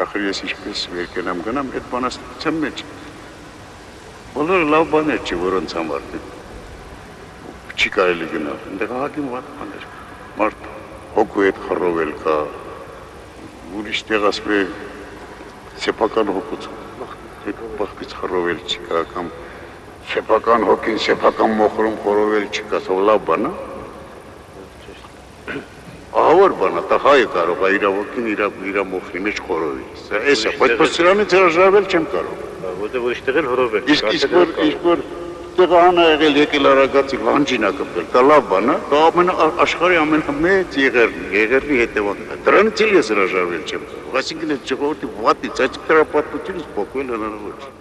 ախր ես ինչպես վերկենամ գնամ, այդ բանաստության մեջ բոլորը լավ բաներ չի, որոնց համար չի կարելի գնալ, այնտեղ ահագին վատ բաներ, մարդ հոգու հետ խռովել կա, ուրիշ տեղ ասում է սեփական հոգուց, բախվից խռովել չկա, կամ սեփական հոգին, սեփական մոխրում խռովել չկա, սով լավ բան է, ահավոր բան է, տա հայը կարող է իր հոգին, իր մոխրի մեջ խռովել, այս է, բայց սրանից հրաժարվել չեմ կարող, որտեղ ուրիշ տեղ էլ հռովել, իսկ որ տեղահան է եղել եկել Արագածի լանջին է կպել, դա լավ բան է, դա աշխարհի ամենամեծ եղերնի հետևանքն է, դրանից էլ ես հրաժարվել չեմ կարող, այսինքն այդ ժողովրդի վատից, այդ դրա պատմությունից փոխվել հնարավոր չէ։